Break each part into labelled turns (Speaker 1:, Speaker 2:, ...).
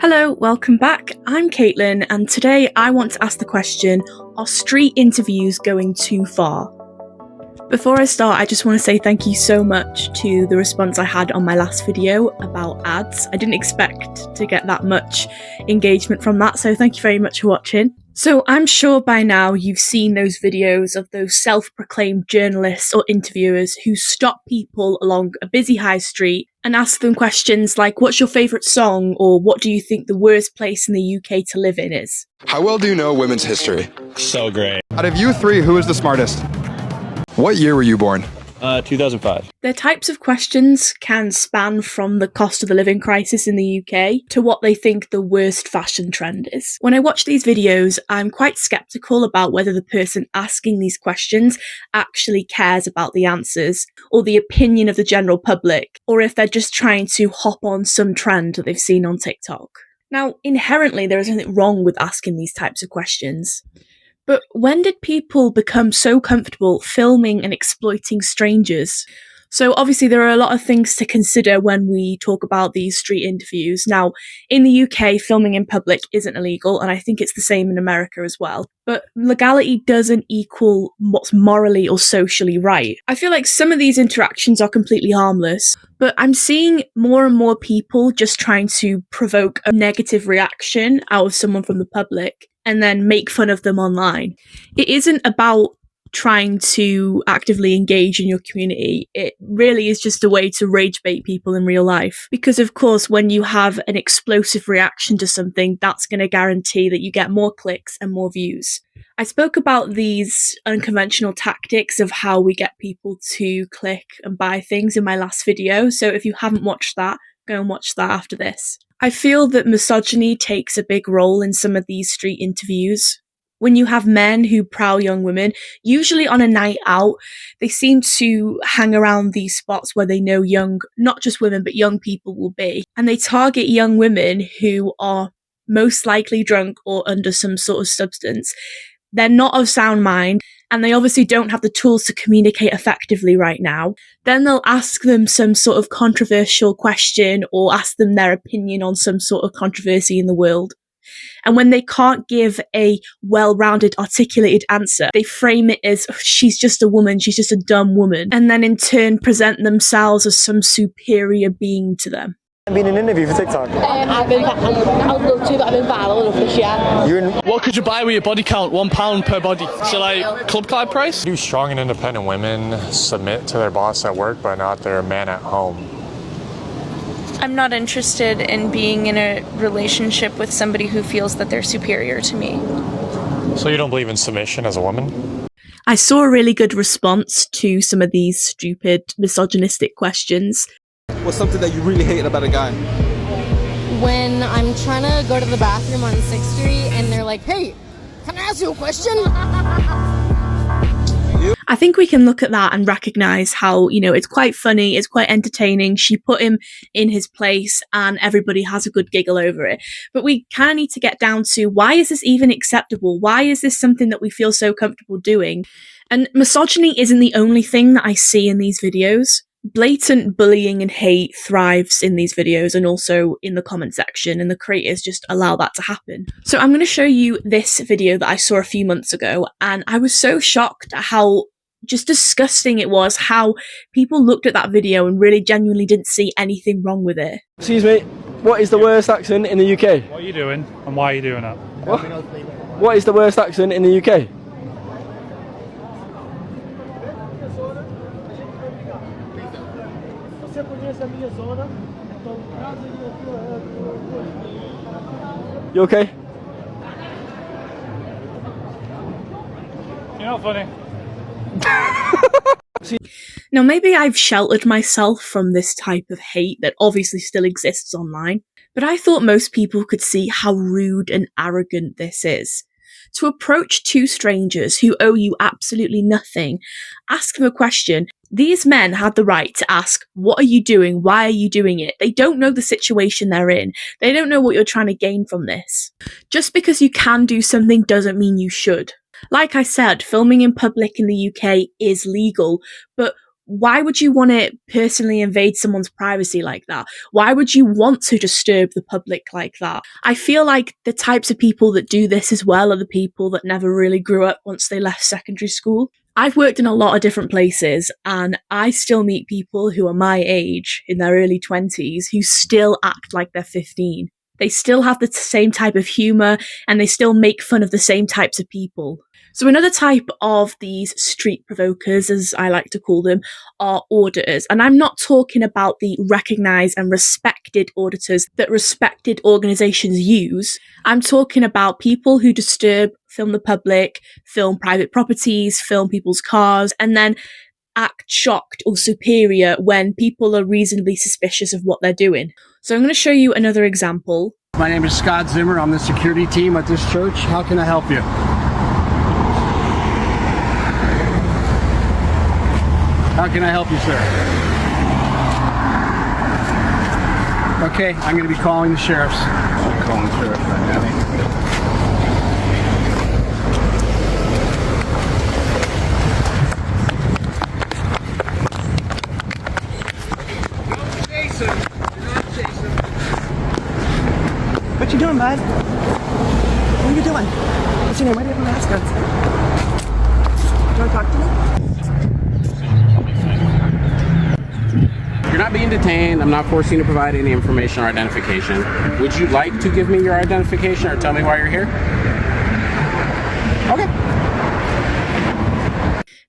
Speaker 1: Hello, welcome back. I'm Caitlin, and today I want to ask the question, are street interviews going too far? Before I start, I just want to say thank you so much to the response I had on my last video about ads. I didn't expect to get that much engagement from that, so thank you very much for watching. So I'm sure by now you've seen those videos of those self-proclaimed journalists or interviewers who stop people along a busy high street and ask them questions like, what's your favourite song, or what do you think the worst place in the UK to live in is?
Speaker 2: How well do you know women's history?
Speaker 3: So great.
Speaker 2: Out of you three, who is the smartest? What year were you born?
Speaker 3: 2005.
Speaker 1: Their types of questions can span from the cost of the living crisis in the UK to what they think the worst fashion trend is. When I watch these videos, I'm quite skeptical about whether the person asking these questions actually cares about the answers or the opinion of the general public, or if they're just trying to hop on some trend that they've seen on TikTok. Now, inherently, there is nothing wrong with asking these types of questions. But when did people become so comfortable filming and exploiting strangers? So obviously there are a lot of things to consider when we talk about these street interviews. Now, in the UK, filming in public isn't illegal, and I think it's the same in America as well. But legality doesn't equal what's morally or socially right. I feel like some of these interactions are completely harmless, but I'm seeing more and more people just trying to provoke a negative reaction out of someone from the public and then make fun of them online. It isn't about trying to actively engage in your community. It really is just a way to rage bait people in real life. Because of course, when you have an explosive reaction to something, that's going to guarantee that you get more clicks and more views. I spoke about these unconventional tactics of how we get people to click and buy things in my last video. So if you haven't watched that, go and watch that after this. I feel that misogyny takes a big role in some of these street interviews. When you have men who prowl young women, usually on a night out, they seem to hang around these spots where they know young, not just women, but young people will be. And they target young women who are most likely drunk or under some sort of substance. They're not of sound mind, and they obviously don't have the tools to communicate effectively right now. Then they'll ask them some sort of controversial question or ask them their opinion on some sort of controversy in the world. And when they can't give a well-rounded, articulated answer, they frame it as, oh, she's just a woman, she's just a dumb woman, and then in turn present themselves as some superior being to them.
Speaker 4: I've been in an interview for TikTok.
Speaker 5: I'd love to, but I've been viral enough this year.
Speaker 3: What could you buy with your body count? £1 per body. So like club card price?
Speaker 6: Do strong and independent women submit to their boss at work but not their man at home?
Speaker 7: I'm not interested in being in a relationship with somebody who feels that they're superior to me.
Speaker 6: So you don't believe in submission as a woman?
Speaker 1: I saw a really good response to some of these stupid misogynistic questions.
Speaker 8: What's something that you really hate about a guy?
Speaker 5: When I'm trying to go to the bathroom on 6th Street and they're like, hey, can I ask you a question?
Speaker 1: I think we can look at that and recognise how, it's quite funny, it's quite entertaining. She put him in his place and everybody has a good giggle over it. But we kind of need to get down to, why is this even acceptable? Why is this something that we feel so comfortable doing? And misogyny isn't the only thing that I see in these videos. Blatant bullying and hate thrives in these videos and also in the comment section, and the creators just allow that to happen. So I'm going to show you this video that I saw a few months ago, and I was so shocked at how just disgusting it was, how people looked at that video and really genuinely didn't see anything wrong with it.
Speaker 4: Excuse me, what is the worst accent in the UK?
Speaker 9: What are you doing and why are you doing that?
Speaker 4: What is the worst accent in the UK? You okay?
Speaker 9: You're not funny.
Speaker 1: Now, maybe I've sheltered myself from this type of hate that obviously still exists online, but I thought most people could see how rude and arrogant this is. To approach two strangers who owe you absolutely nothing, ask them a question. These men had the right to ask, what are you doing? Why are you doing it? They don't know the situation they're in. They don't know what you're trying to gain from this. Just because you can do something doesn't mean you should. Like I said, filming in public in the UK is legal, but Why would you want to personally invade someone's privacy like that? Why would you want to disturb the public like that? I feel like the types of people that do this as well are the people that never really grew up once they left secondary school. I've worked in a lot of different places and I still meet people who are my age, in their early 20s, who still act like they're 15. They still have the same type of humour and they still make fun of the same types of people. So another type of these street provokers, as I like to call them, are auditors. And I'm not talking about the recognised and respected auditors that respected organisations use. I'm talking about people who disturb, film the public, film private properties, film people's cars, and then act shocked or superior when people are reasonably suspicious of what they're doing. So I'm going to show you another example.
Speaker 10: My name is Scott Zimmer. I'm the security team at this church. How can I help you? How can I help you, sir? Okay, I'm going to be calling the sheriffs. I'm calling the sheriff right now.
Speaker 11: What you doing, bud? What are you doing? What's your name? Why do you have a mask on? Do you want to talk to me?
Speaker 12: You're not being detained. I'm not forcing you to provide any information or identification. Would you like to give me your identification or tell me why you're here? Okay.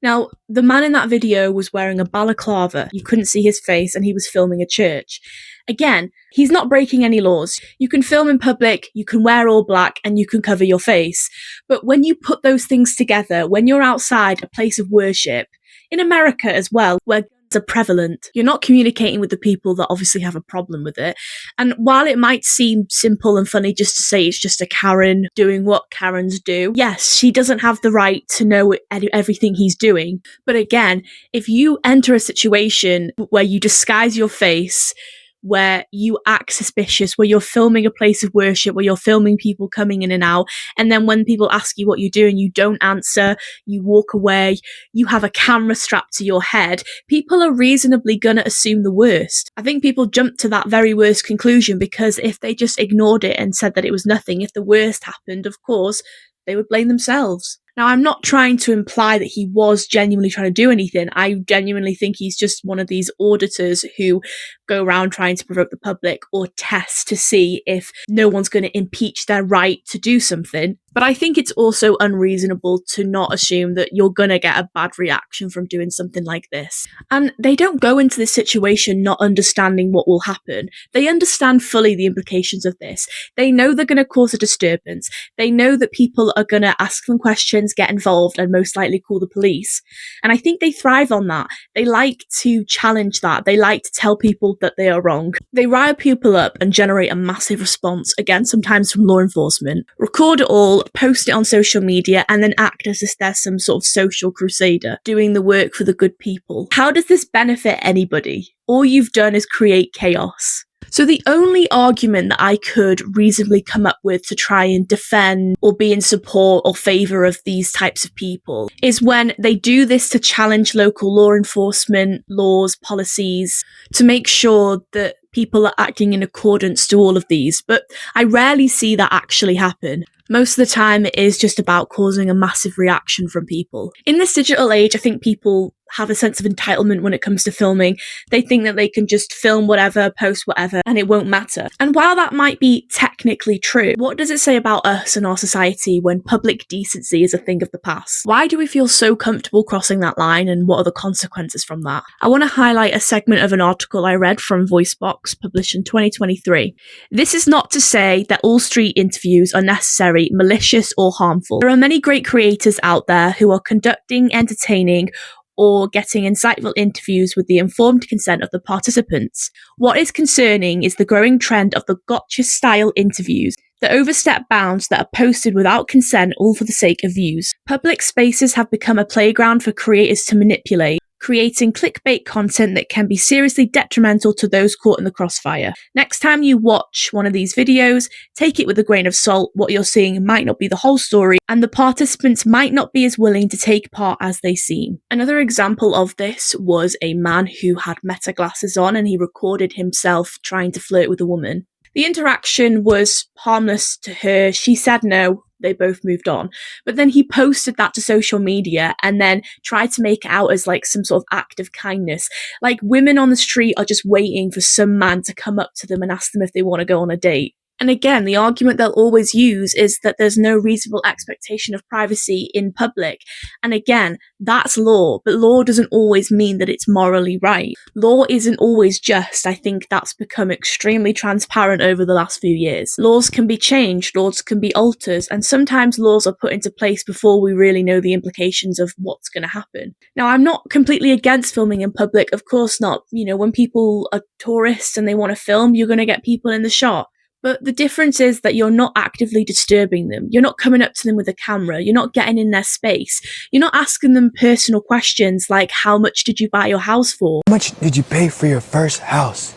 Speaker 1: Now, the man in that video was wearing a balaclava. You couldn't see his face and he was filming a church. Again, he's not breaking any laws. You can film in public, you can wear all black, and you can cover your face. But when you put those things together, when you're outside a place of worship, in America as well, where guns are prevalent, you're not communicating with the people that obviously have a problem with it. And while it might seem simple and funny just to say it's just a Karen doing what Karens do, yes, she doesn't have the right to know everything he's doing. But again, if you enter a situation where you disguise your face, where you act suspicious, where you're filming a place of worship, where you're filming people coming in and out, and then when people ask you what you're doing, you don't answer, you walk away, you have a camera strapped to your head, people are reasonably gonna assume the worst. I think people jump to that very worst conclusion because if they just ignored it and said that it was nothing, if the worst happened, of course, they would blame themselves. Now, I'm not trying to imply that he was genuinely trying to do anything. I genuinely think he's just one of these auditors who go around trying to provoke the public or test to see if no one's going to impeach their right to do something. But I think it's also unreasonable to not assume that you're going to get a bad reaction from doing something like this. And they don't go into this situation not understanding what will happen. They understand fully the implications of this. They know they're going to cause a disturbance. They know that people are going to ask them questions, get involved, and most likely call the police. And I think they thrive on that. They like to challenge that. They like to tell people that they are wrong. They rile people up and generate a massive response, again, sometimes from law enforcement. Record it all, post it on social media, and then act as if they're some sort of social crusader doing the work for the good people. How does this benefit anybody? All you've done is create chaos. So the only argument that I could reasonably come up with to try and defend or be in support or favour of these types of people is when they do this to challenge local law enforcement, laws, policies, to make sure that people are acting in accordance to all of these. But I rarely see that actually happen. Most of the time, it is just about causing a massive reaction from people. In this digital age, I think people have a sense of entitlement when it comes to filming. They think that they can just film whatever, post whatever, and it won't matter. And while that might be technically true, what does it say about us and our society when public decency is a thing of the past? Why do we feel so comfortable crossing that line, and what are the consequences from that? I want to highlight a segment of an article I read from Voicebox, published in 2023. This is not to say that all street interviews are necessary, malicious, or harmful. There are many great creators out there who are conducting entertaining or getting insightful interviews with the informed consent of the participants. What is concerning is the growing trend of the gotcha-style interviews that overstep bounds, that are posted without consent, all for the sake of views. Public spaces have become a playground for creators to manipulate. creating clickbait content that can be seriously detrimental to those caught in the crossfire. Next time you watch one of these videos, take it with a grain of salt. What you're seeing might not be the whole story, and the participants might not be as willing to take part as they seem. Another example of this was a man who had Meta glasses on, and he recorded himself trying to flirt with a woman. The interaction was harmless to her. She said no. They both moved on. But then he posted that to social media and then tried to make it out as like some sort of act of kindness. Like women on the street are just waiting for some man to come up to them and ask them if they want to go on a date. And again, the argument they'll always use is that there's no reasonable expectation of privacy in public. And again, that's law, but law doesn't always mean that it's morally right. Law isn't always just. I think that's become extremely transparent over the last few years. Laws can be changed, laws can be altered, and sometimes laws are put into place before we really know the implications of what's going to happen. Now, I'm not completely against filming in public, of course not. You know, when people are tourists and they want to film, you're going to get people in the shot. But the difference is that you're not actively disturbing them. You're not coming up to them with a camera. You're not getting in their space. You're not asking them personal questions like, how much did you buy your house for?
Speaker 13: How much did you pay for your first house?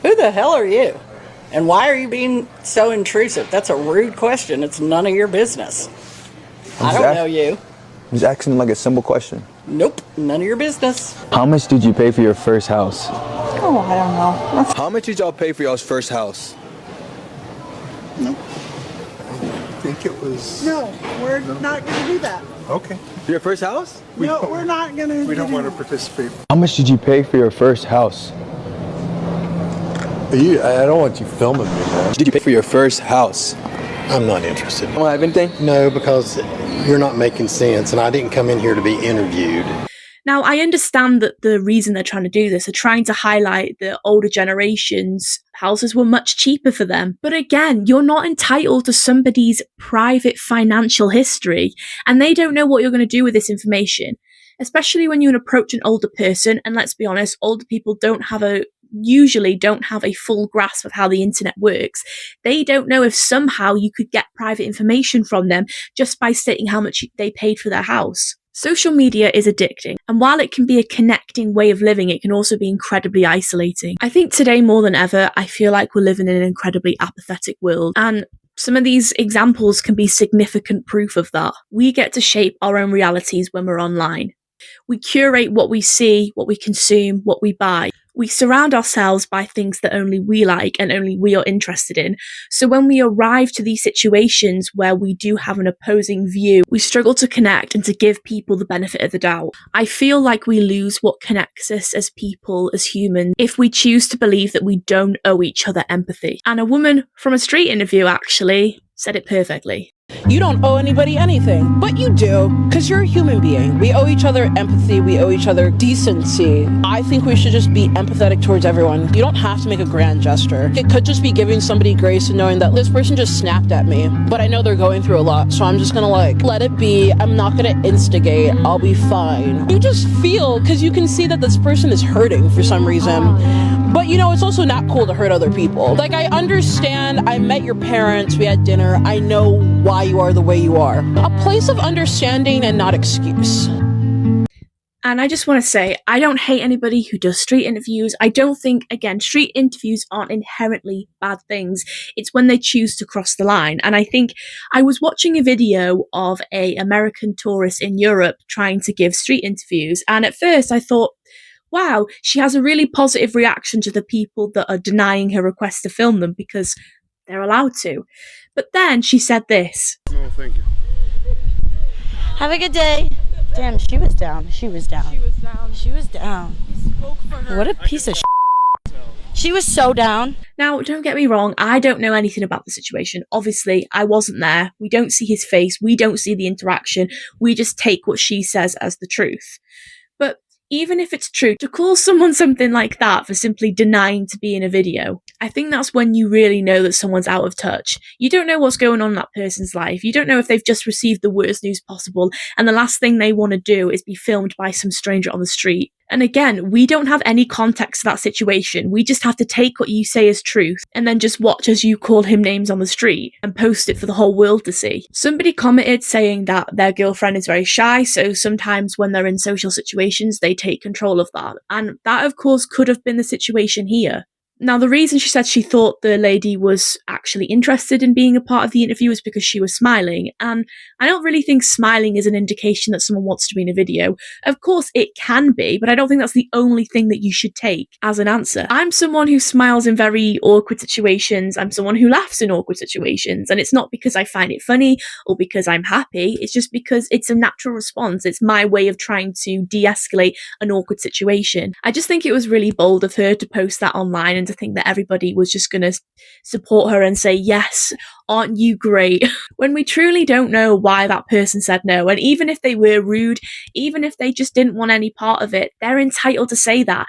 Speaker 14: Who the hell are you? And why are you being so intrusive? That's a rude question. It's none of your business. I don't know you.
Speaker 13: I'm just asking like a simple question.
Speaker 14: Nope, none of your business.
Speaker 13: How much did you pay for your first house?
Speaker 14: Oh, I don't know.
Speaker 8: How much did y'all pay for y'all's first house?
Speaker 10: No. I think it was...
Speaker 11: No, we're not going to do that.
Speaker 10: Okay.
Speaker 8: Your first house?
Speaker 11: No, we're not going to.
Speaker 10: We don't want to participate.
Speaker 13: How much did you pay for your first house?
Speaker 15: I don't want you filming me, man.
Speaker 13: Did you pay for your first house?
Speaker 15: I'm not interested.
Speaker 13: You don't have anything?
Speaker 15: No, because you're not making sense, and I didn't come in here to be interviewed.
Speaker 1: Now, I understand that the reason they're trying to do this, are trying to highlight that older generations' houses were much cheaper for them. But again, you're not entitled to somebody's private financial history, and they don't know what you're going to do with this information. Especially when you approach an older person, and let's be honest, older people usually don't have a full grasp of how the internet works. They don't know if somehow you could get private information from them just by stating how much they paid for their house. Social media is addicting, and while it can be a connecting way of living, it can also be incredibly isolating. I think today more than ever, I feel like we're living in an incredibly apathetic world, and some of these examples can be significant proof of that. We get to shape our own realities when we're online. We curate what we see, what we consume, what we buy. We surround ourselves by things that only we like and only we are interested in. So when we arrive to these situations where we do have an opposing view, we struggle to connect and to give people the benefit of the doubt. I feel like we lose what connects us as people, as humans, if we choose to believe that we don't owe each other empathy. And a woman from a street interview actually said it perfectly.
Speaker 16: You don't owe anybody anything, but you do, because you're a human being. We owe each other empathy, we owe each other decency. I think we should just be empathetic towards everyone. You don't have to make a grand gesture. It could just be giving somebody grace and knowing that this person just snapped at me, but I know they're going through a lot, so I'm just gonna let it be. I'm not gonna instigate, I'll be fine. You just feel, because you can see that this person is hurting for some reason. But you know, it's also not cool to hurt other people. Like, I understand, I met your parents, we had dinner, I know why you are the way you are. A place of understanding and not excuse.
Speaker 1: And I just want to say, I don't hate anybody who does street interviews. I don't think, again, street interviews aren't inherently bad things. It's when they choose to cross the line. And I think I was watching a video of an American tourist in Europe trying to give street interviews. And at first I thought, wow, she has a really positive reaction to the people that are denying her request to film them because they're allowed to. But then she said this.
Speaker 10: No, thank you.
Speaker 5: Have a good day. Damn, she was down. She was down.
Speaker 7: She was down.
Speaker 5: She was down.
Speaker 7: He spoke for her.
Speaker 5: What a piece of shit. She was so down.
Speaker 1: Now, don't get me wrong, I don't know anything about the situation. Obviously, I wasn't there. We don't see his face. We don't see the interaction. We just take what she says as the truth. But even if it's true, to call someone something like that for simply denying to be in a video, I think that's when you really know that someone's out of touch. You don't know what's going on in that person's life. You don't know if they've just received the worst news possible and the last thing they want to do is be filmed by some stranger on the street. And again, we don't have any context to that situation. We just have to take what you say as truth and then just watch as you call him names on the street and post it for the whole world to see. Somebody commented saying that their girlfriend is very shy, so sometimes when they're in social situations, they take control of that. And that, of course, could have been the situation here. Now, the reason she said she thought the lady was actually interested in being a part of the interview was because she was smiling, and I don't really think smiling is an indication that someone wants to be in a video. Of course, it can be, but I don't think that's the only thing that you should take as an answer. I'm someone who smiles in very awkward situations. I'm someone who laughs in awkward situations, and it's not because I find it funny or because I'm happy. It's just because it's a natural response. It's my way of trying to de-escalate an awkward situation. I just think it was really bold of her to post that online and to think that everybody was just going to support her and say, yes, aren't you great? When we truly don't know why that person said no. And even if they were rude, even if they just didn't want any part of it, they're entitled to say that.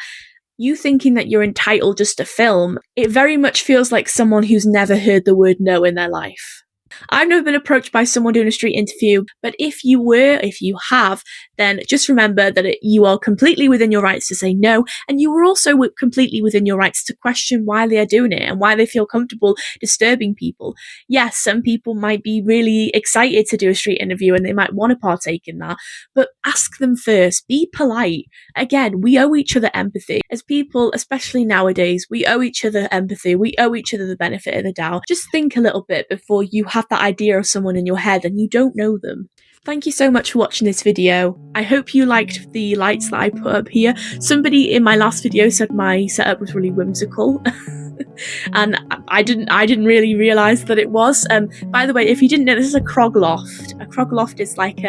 Speaker 1: You thinking that you're entitled just to film, it very much feels like someone who's never heard the word no in their life. I've never been approached by someone doing a street interview, but if you have, then just remember that you are completely within your rights to say no, and you are also completely within your rights to question why they are doing it and why they feel comfortable disturbing people. Yes, some people might be really excited to do a street interview and they might want to partake in that, but ask them first. Be polite. Again, we owe each other empathy. As people, especially nowadays, we owe each other empathy. We owe each other the benefit of the doubt. Just think a little bit before you have that idea of someone in your head and you don't know them. Thank you so much for watching this video. I hope you liked the lights that I put up here. Somebody in my last video said my setup was really whimsical. And I didn't really realise that it was. By the way, if you didn't know, this is a crog loft. A crog loft is like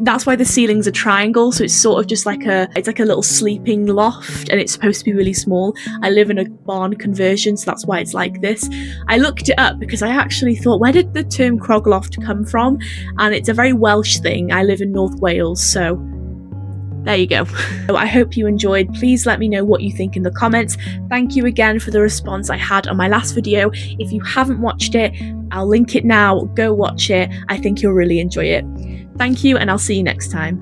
Speaker 1: that's why the ceiling's a triangle, so it's sort of just like it's like a little sleeping loft, and it's supposed to be really small. I live in a barn conversion, so that's why it's like this. I looked it up because I actually thought, where did the term crog loft come from? And it's a very Welsh thing. I live in North Wales, so there you go. I hope you enjoyed. Please let me know what you think in the comments. Thank you again for the response I had on my last video. If you haven't watched it, I'll link it now. Go watch it. I think you'll really enjoy it. Thank you, and I'll see you next time.